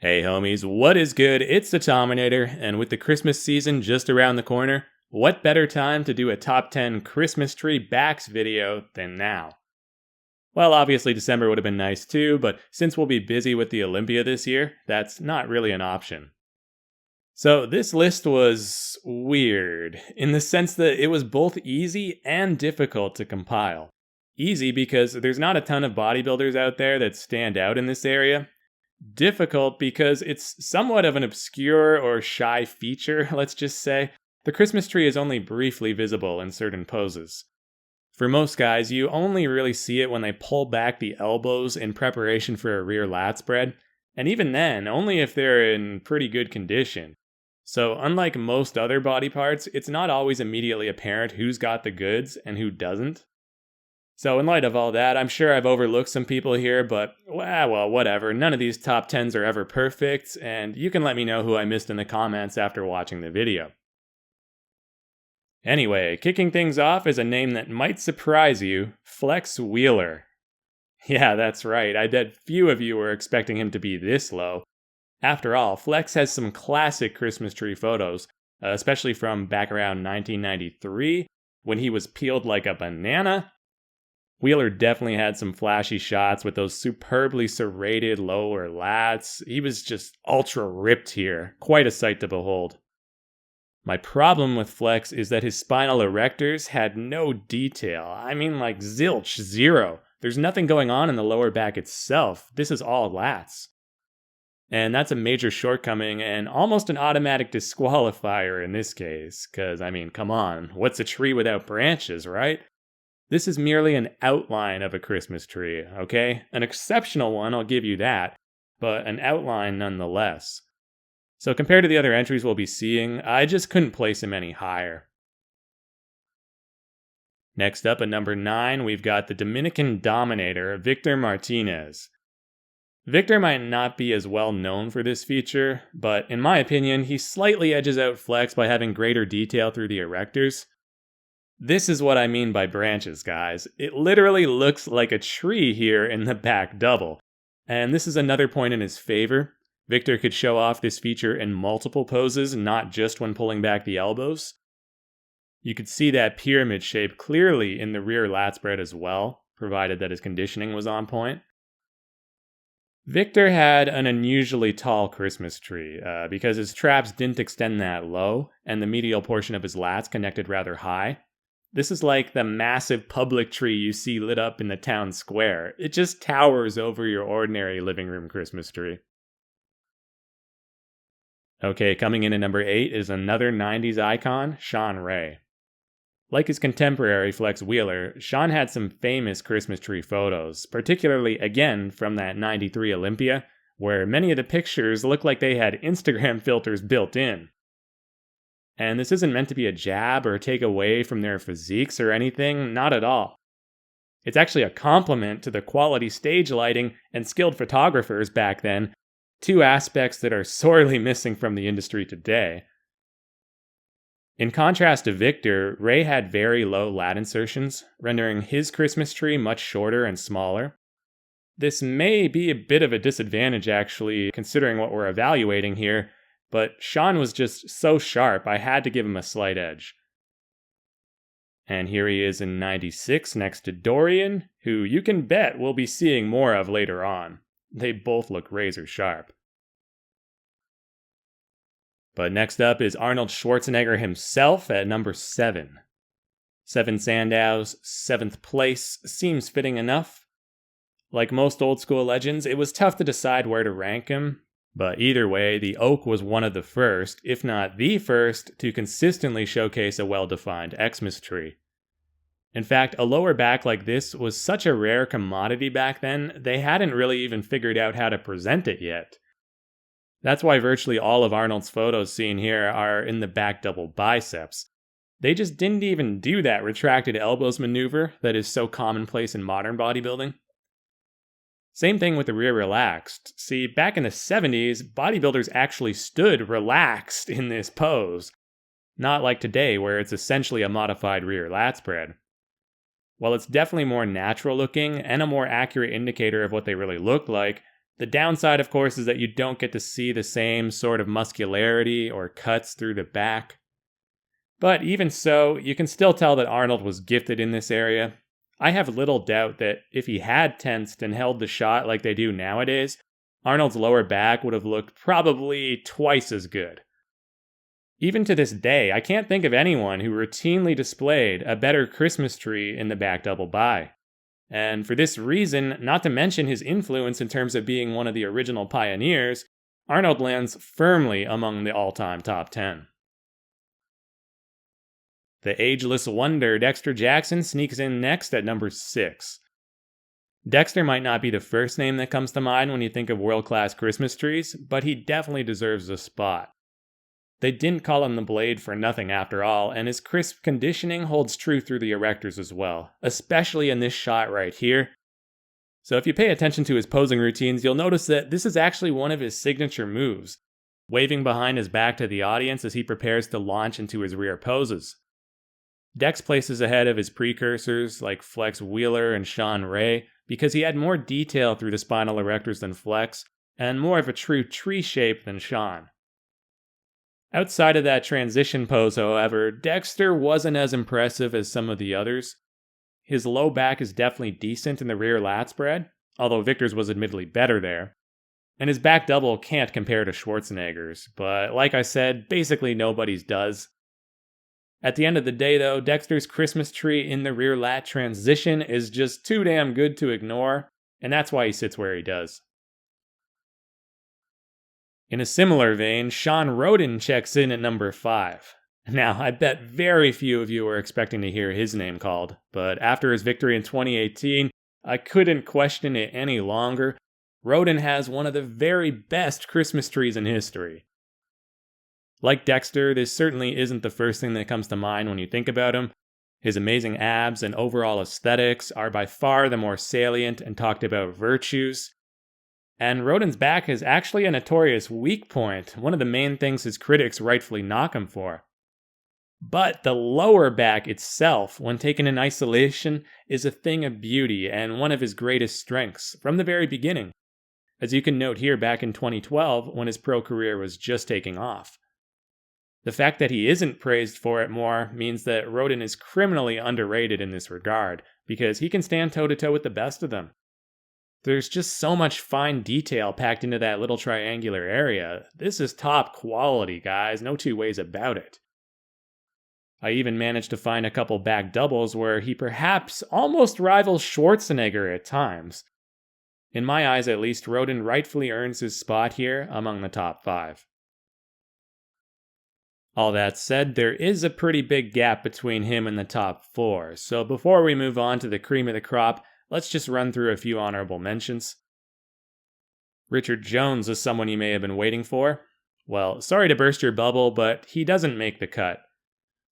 Hey homies, what is good? It's the Tominator, and with the Christmas season just around the corner, what better time to do a top 10 Christmas tree backs video than now? Well, obviously December would have been nice too, but since we'll be busy with the Olympia this year, that's not really an option. So this list was weird, in the sense that it was both easy and difficult to compile. Easy because there's not a ton of bodybuilders out there that stand out in this area. Difficult because it's somewhat of an obscure or shy feature, let's just say. The Christmas tree is only briefly visible in certain poses. For most guys, you only really see it when they pull back the elbows in preparation for a rear lat spread, and even then, only if they're in pretty good condition. So unlike most other body parts, it's not always immediately apparent who's got the goods and who doesn't. So in light of all that, I'm sure I've overlooked some people here, but well, whatever. None of these top 10s are ever perfect, and you can let me know who I missed in the comments after watching the video. Anyway, kicking things off is a name that might surprise you, Flex Wheeler. Yeah, that's right, I bet few of you were expecting him to be this low. After all, Flex has some classic Christmas tree photos, especially from back around 1993, when he was peeled like a banana. Wheeler definitely had some flashy shots with those superbly serrated lower lats. He was just ultra ripped here, quite a sight to behold. My problem with Flex is that his spinal erectors had no detail. I mean, like zilch, zero. There's nothing going on in the lower back itself. This is all lats. And that's a major shortcoming and almost an automatic disqualifier in this case. Cause I mean, come on, what's a tree without branches, right? This is merely an outline of a Christmas tree, okay? An exceptional one, I'll give you that, but an outline nonetheless. So compared to the other entries we'll be seeing, I just couldn't place him any higher. Next up at number 9, we've got the Dominican Dominator, Victor Martinez. Victor might not be as well known for this feature, but in my opinion, he slightly edges out Flex by having greater detail through the erectors. This is what I mean by branches, guys. It literally looks like a tree here in the back double. And this is another point in his favor. Victor could show off this feature in multiple poses, not just when pulling back the elbows. You could see that pyramid shape clearly in the rear lat spread as well, provided that his conditioning was on point. Victor had an unusually tall Christmas tree, because his traps didn't extend that low, and the medial portion of his lats connected rather high. This is like the massive public tree you see lit up in the town square. It just towers over your ordinary living room Christmas tree. Okay, coming in at number 8 is another 90s icon, Shawn Ray. Like his contemporary Flex Wheeler, Shawn had some famous Christmas tree photos, particularly again from that 93 Olympia, where many of the pictures look like they had Instagram filters built in. And this isn't meant to be a jab or take away from their physiques or anything, not at all. It's actually a compliment to the quality stage lighting and skilled photographers back then, two aspects that are sorely missing from the industry today. In contrast to Victor, Ray had very low lat insertions, rendering his Christmas tree much shorter and smaller. This may be a bit of a disadvantage actually, considering what we're evaluating here, but Shawn was just so sharp, I had to give him a slight edge. And here he is in 96 next to Dorian, who you can bet we'll be seeing more of later on. They both look razor sharp. But next up is Arnold Schwarzenegger himself at number 7. 7 Sandows, 7th place, seems fitting enough. Like most old school legends, it was tough to decide where to rank him. But either way, the Oak was one of the first, if not the first, to consistently showcase a well-defined Xmas tree. In fact, a lower back like this was such a rare commodity back then, they hadn't really even figured out how to present it yet. That's why virtually all of Arnold's photos seen here are in the back double biceps. They just didn't even do that retracted elbows maneuver that is so commonplace in modern bodybuilding. Same thing with the rear relaxed. See, back in the 70s, bodybuilders actually stood relaxed in this pose. Not like today, where it's essentially a modified rear lat spread. While it's definitely more natural looking and a more accurate indicator of what they really looked like, The downside, of course, is that you don't get to see the same sort of muscularity or cuts through the back. But even so, you can still tell that Arnold was gifted in this area. I have little doubt that if he had tensed and held the shot like they do nowadays, Arnold's lower back would have looked probably twice as good. Even to this day, I can't think of anyone who routinely displayed a better Christmas tree in the back double by. And for this reason, not to mention his influence in terms of being one of the original pioneers, Arnold lands firmly among the all-time top 10. The ageless wonder Dexter Jackson sneaks in next at number 6. Dexter might not be the first name that comes to mind when you think of world-class Christmas trees, but he definitely deserves a spot. They didn't call him the Blade for nothing after all, and his crisp conditioning holds true through the erectors as well, especially in this shot right here. So if you pay attention to his posing routines, you'll notice that this is actually one of his signature moves, waving behind his back to the audience as he prepares to launch into his rear poses. Dex places ahead of his precursors like Flex Wheeler and Sean Ray because he had more detail through the spinal erectors than Flex, and more of a true tree shape than Sean. Outside of that transition pose, however, Dexter wasn't as impressive as some of the others. His low back is definitely decent in the rear lat spread, although Victor's was admittedly better there. And his back double can't compare to Schwarzenegger's, but like I said, basically nobody's does. At the end of the day though, Dexter's Christmas tree in the rear lat transition is just too damn good to ignore, and that's why he sits where he does. In a similar vein, Sean Roden checks in at number 5. Now, I bet very few of you were expecting to hear his name called, but after his victory in 2018, I couldn't question it any longer. Roden has one of the very best Christmas trees in history. Like Dexter, this certainly isn't the first thing that comes to mind when you think about him. His amazing abs and overall aesthetics are by far the more salient and talked about virtues. And Roden's back is actually a notorious weak point, one of the main things his critics rightfully knock him for. But the lower back itself, when taken in isolation, is a thing of beauty and one of his greatest strengths from the very beginning, as you can note here back in 2012 when his pro career was just taking off. The fact that he isn't praised for it more means that Roden is criminally underrated in this regard, because he can stand toe-to-toe with the best of them. There's just so much fine detail packed into that little triangular area. This is top quality, guys, no two ways about it. I even managed to find a couple back doubles where he perhaps almost rivals Schwarzenegger at times. In my eyes at least, Roden rightfully earns his spot here among the top 5. All that said, there is a pretty big gap between him and the top 4, so before we move on to the cream of the crop, let's just run through a few honorable mentions. Richard Jones is someone you may have been waiting for. Well, sorry to burst your bubble, but he doesn't make the cut.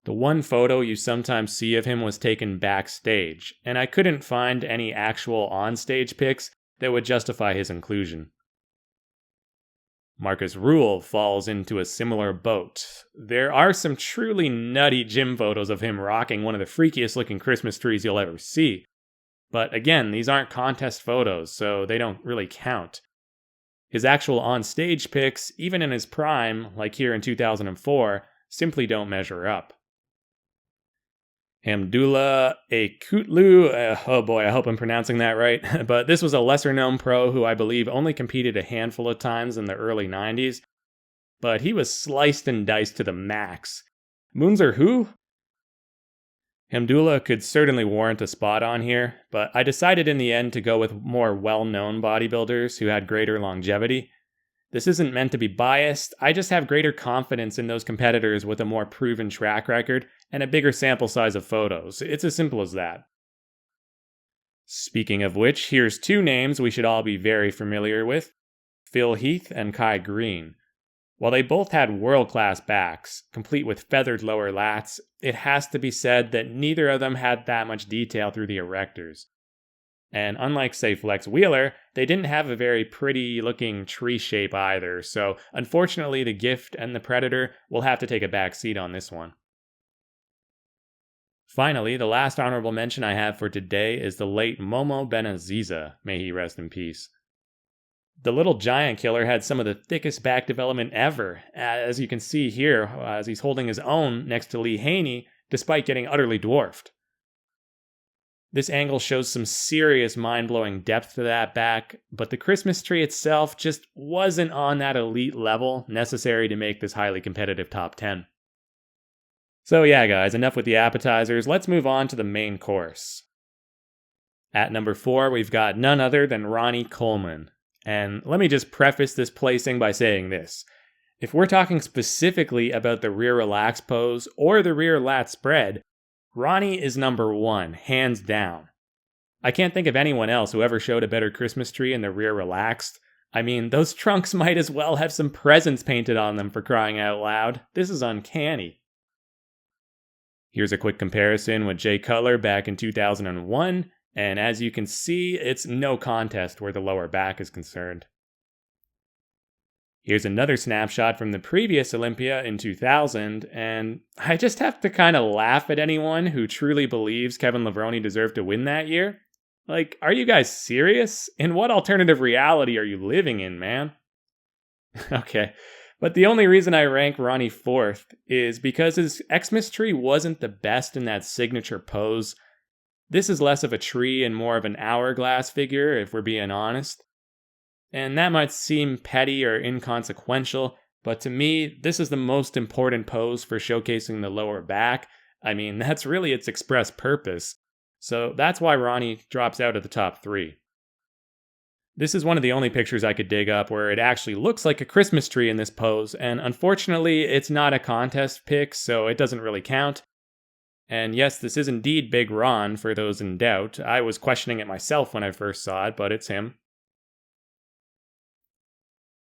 The one photo you sometimes see of him was taken backstage, and I couldn't find any actual on-stage pics that would justify his inclusion. Marcus Rule falls into a similar boat. There are some truly nutty gym photos of him rocking one of the freakiest looking Christmas trees you'll ever see. But again, these aren't contest photos, so they don't really count. His actual on-stage pics, even in his prime, like here in 2004, simply don't measure up. Hamdullah Ekutlu, oh boy, I hope I'm pronouncing that right, but this was a lesser-known pro who I believe only competed a handful of times in the early 90s, but he was sliced and diced to the max. Munzer who? Hamdullah could certainly warrant a spot on here, but I decided in the end to go with more well-known bodybuilders who had greater longevity. This isn't meant to be biased, I just have greater confidence in those competitors with a more proven track record and a bigger sample size of photos. It's as simple as that. Speaking of which, here's two names we should all be very familiar with, Phil Heath and Kai Green. While they both had world-class backs, complete with feathered lower lats, it has to be said that neither of them had that much detail through the erectors. And unlike, say, Flex Wheeler, they didn't have a very pretty-looking tree shape either, so unfortunately the Gift and the Predator will have to take a back seat on this one. Finally, the last honorable mention I have for today is the late Momo Benaziza, may he rest in peace. The little giant killer had some of the thickest back development ever, as you can see here, as he's holding his own next to Lee Haney, despite getting utterly dwarfed. This angle shows some serious mind-blowing depth to that back, but the Christmas tree itself just wasn't on that elite level necessary to make this highly competitive top 10. So yeah guys, enough with the appetizers, let's move on to the main course. At number 4, we've got none other than Ronnie Coleman. And let me just preface this placing by saying this. If we're talking specifically about the rear relax pose or the rear lat spread, Ronnie is number 1, hands down. I can't think of anyone else who ever showed a better Christmas tree in the rear relaxed. I mean, those trunks might as well have some presents painted on them, for crying out loud. This is uncanny. Here's a quick comparison with Jay Cutler back in 2001. And as you can see, it's no contest where the lower back is concerned. Here's another snapshot from the previous Olympia in 2000, and I just have to kind of laugh at anyone who truly believes Kevin Levrone deserved to win that year. Like, are you guys serious? In what alternative reality are you living in, man? Okay, but the only reason I rank Ronnie 4th is because his Xmas tree wasn't the best in that signature pose. This is less of a tree and more of an hourglass figure, if we're being honest. And that might seem petty or inconsequential, but to me, this is the most important pose for showcasing the lower back. I mean, that's really its express purpose. So that's why Ronnie drops out of the top 3. This is one of the only pictures I could dig up where it actually looks like a Christmas tree in this pose, and unfortunately, it's not a contest pic, so it doesn't really count. And yes, this is indeed Big Ron, for those in doubt. I was questioning it myself when I first saw it, but it's him.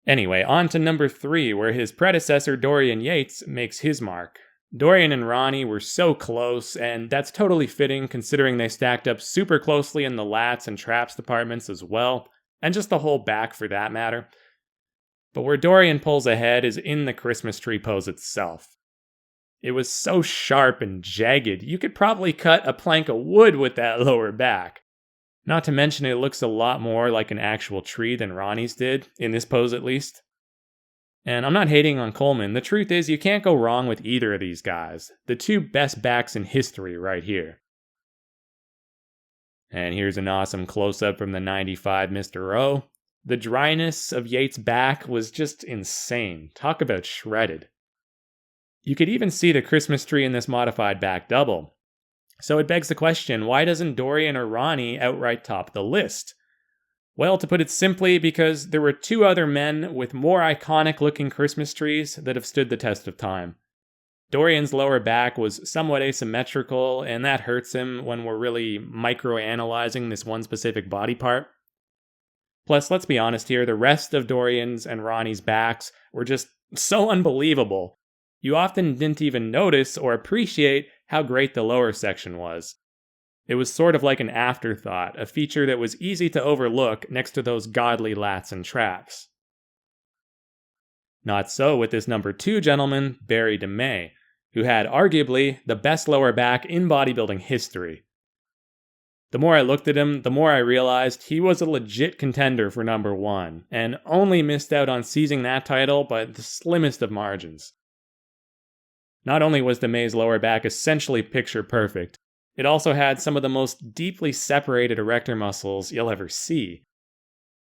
Anyway, on to number 3, where his predecessor Dorian Yates makes his mark. Dorian and Ronnie were so close, and that's totally fitting considering they stacked up super closely in the lats and traps departments as well, and just the whole back for that matter. But where Dorian pulls ahead is in the Christmas tree pose itself. It was so sharp and jagged, you could probably cut a plank of wood with that lower back. Not to mention it looks a lot more like an actual tree than Ronnie's did, in this pose at least. And I'm not hating on Coleman, the truth is you can't go wrong with either of these guys. The 2 best backs in history right here. And here's an awesome close-up from the 95 Mr. O. The dryness of Yates' back was just insane. Talk about shredded. You could even see the Christmas tree in this modified back double. So it begs the question, why doesn't Dorian or Ronnie outright top the list? Well, to put it simply, because there were 2 other men with more iconic looking Christmas trees that have stood the test of time. Dorian's lower back was somewhat asymmetrical, and that hurts him when we're really microanalyzing this one specific body part. Plus, let's be honest here, the rest of Dorian's and Ronnie's backs were just so unbelievable. You often didn't even notice or appreciate how great the lower section was. It was sort of like an afterthought, a feature that was easy to overlook next to those godly lats and traps. Not so with this number 2 gentleman, Barry DeMey, who had arguably the best lower back in bodybuilding history. The more I looked at him, the more I realized he was a legit contender for number 1, and only missed out on seizing that title by the slimmest of margins. Not only was DeMey's lower back essentially picture perfect, it also had some of the most deeply separated erector muscles you'll ever see.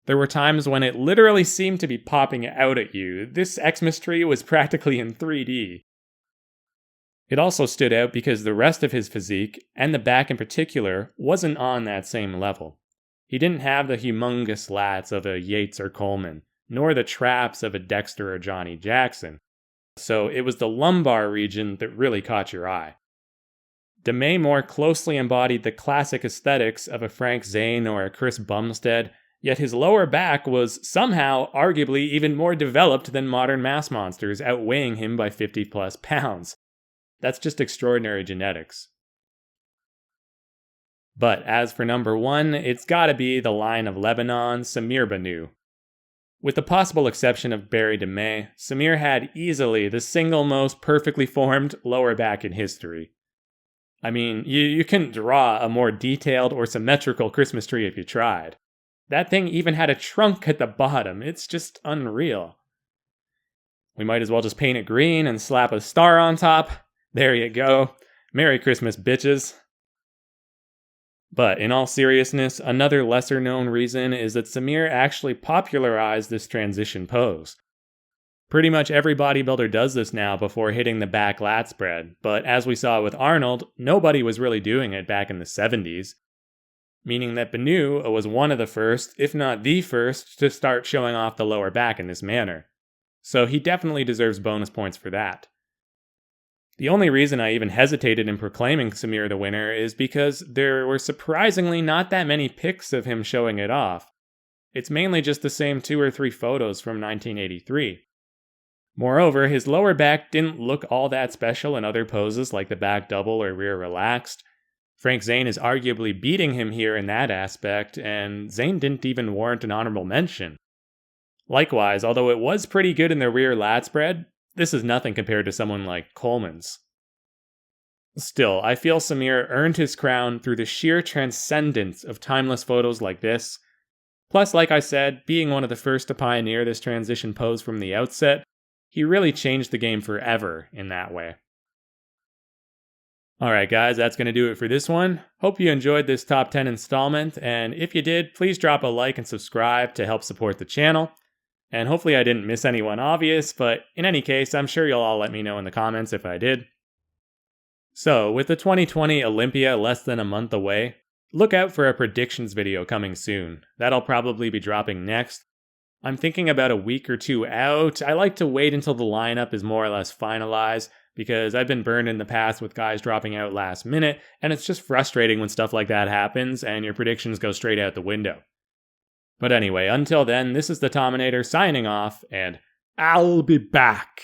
There were times when it literally seemed to be popping out at you. This Xmas tree was practically in 3D. It also stood out because the rest of his physique, and the back in particular, wasn't on that same level. He didn't have the humongous lats of a Yates or Coleman, nor the traps of a Dexter or Johnny Jackson. So it was the lumbar region that really caught your eye. DeMey more closely embodied the classic aesthetics of a Frank Zane or a Chris Bumstead, yet his lower back was somehow arguably even more developed than modern mass monsters, outweighing him by 50 plus pounds. That's just extraordinary genetics. But as for number 1, it's gotta be the Lion of Lebanon, Samir Banu. With the possible exception of Barry DeMey, Samir had easily the single most perfectly formed lower back in history. I mean, you couldn't draw a more detailed or symmetrical Christmas tree if you tried. That thing even had a trunk at the bottom. It's just unreal. We might as well just paint it green and slap a star on top. There you go. Merry Christmas, bitches. But in all seriousness, another lesser known reason is that Samir actually popularized this transition pose. Pretty much every bodybuilder does this now before hitting the back lat spread, but as we saw with Arnold, nobody was really doing it back in the 70s. Meaning that Benu was one of the first, if not the first, to start showing off the lower back in this manner. So he definitely deserves bonus points for that. The only reason I even hesitated in proclaiming Samir the winner is because there were surprisingly not that many pics of him showing it off. It's mainly just the same 2 or 3 photos from 1983. Moreover, his lower back didn't look all that special in other poses like the back double or rear relaxed. Frank Zane is arguably beating him here in that aspect, and Zane didn't even warrant an honorable mention. Likewise, although it was pretty good in the rear lat spread, this is nothing compared to someone like Coleman's. Still, I feel Samir earned his crown through the sheer transcendence of timeless photos like this. Plus, like I said, being one of the first to pioneer this transition pose from the outset, he really changed the game forever in that way. Alright guys, that's going to do it for this one. Hope you enjoyed this top 10 installment, and if you did, please drop a like and subscribe to help support the channel. And hopefully I didn't miss anyone obvious, but in any case, I'm sure you'll all let me know in the comments if I did. So, with the 2020 Olympia less than a month away, look out for a predictions video coming soon. That'll probably be dropping next. I'm thinking about a week or 2 out. I like to wait until the lineup is more or less finalized, because I've been burned in the past with guys dropping out last minute, and it's just frustrating when stuff like that happens and your predictions go straight out the window. But anyway, until then, this is the Tominator signing off, and I'll be back.